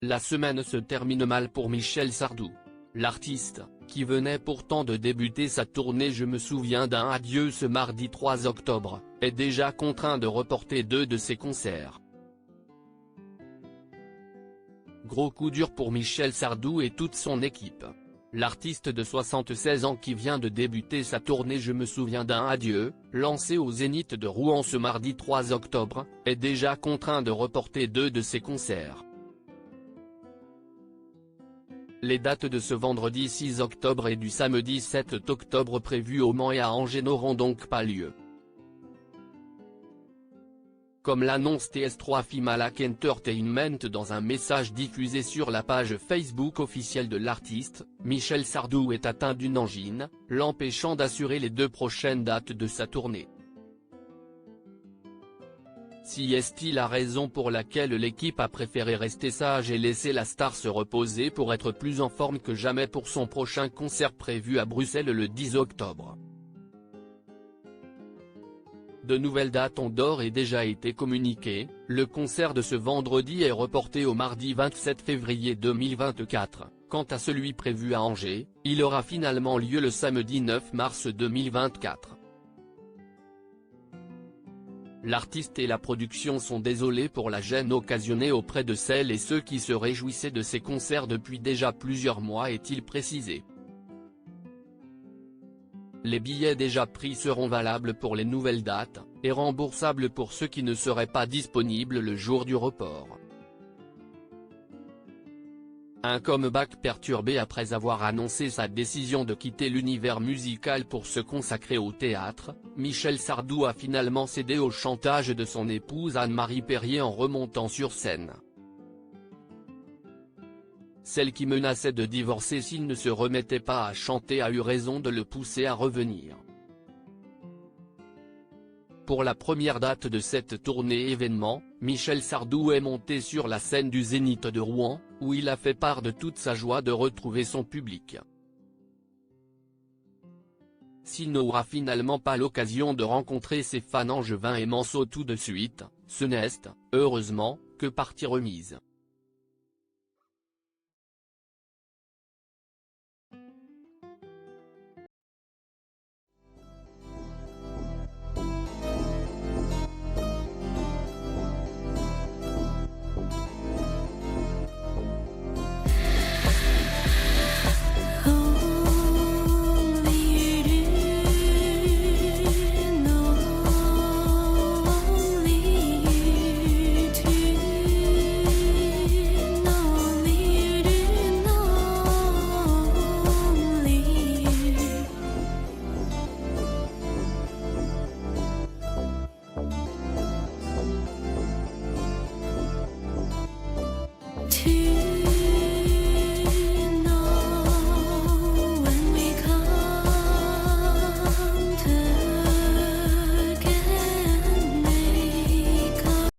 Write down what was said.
La semaine se termine mal pour Michel Sardou. L'artiste, qui venait pourtant de débuter sa tournée Je me souviens d'un adieu ce mardi 3 octobre, est déjà contraint de reporter 2 de ses concerts. Gros coup dur pour Michel Sardou et toute son équipe. L'artiste de 76 ans qui vient de débuter sa tournée Je me souviens d'un adieu, lancée au Zénith de Rouen ce mardi 3 octobre, est déjà contraint de reporter 2 de ses concerts. Les dates de ce vendredi 6 octobre et du samedi 7 octobre prévus au Mans et à Angers n'auront donc pas lieu. Comme l'annonce TS3 Fimalac Entertainment dans un message diffusé sur la page Facebook officielle de l'artiste, Michel Sardou est atteint d'une angine, l'empêchant d'assurer les 2 prochaines dates de sa tournée. Si est-il la raison pour laquelle l'équipe a préféré rester sage et laisser la star se reposer pour être plus en forme que jamais pour son prochain concert prévu à Bruxelles le 10 octobre. De nouvelles dates ont d'ores et déjà été communiquées, le concert de ce vendredi est reporté au mardi 27 février 2024, quant à celui prévu à Angers, il aura finalement lieu le samedi 9 mars 2024. L'artiste et la production sont désolés pour la gêne occasionnée auprès de celles et ceux qui se réjouissaient de ces concerts depuis déjà plusieurs mois, est-il précisé. Les billets déjà pris seront valables pour les nouvelles dates, et remboursables pour ceux qui ne seraient pas disponibles le jour du report. Un comeback perturbé après avoir annoncé sa décision de quitter l'univers musical pour se consacrer au théâtre, Michel Sardou a finalement cédé au chantage de son épouse Anne-Marie Perrier en remontant sur scène. Celle qui menaçait de divorcer s'il ne se remettait pas à chanter a eu raison de le pousser à revenir. Pour la première date de cette tournée événement, Michel Sardou est monté sur la scène du Zénith de Rouen, où il a fait part de toute sa joie de retrouver son public. S'il n'aura finalement pas l'occasion de rencontrer ses fans angevins et manceaux tout de suite, ce n'est, heureusement, que partie remise.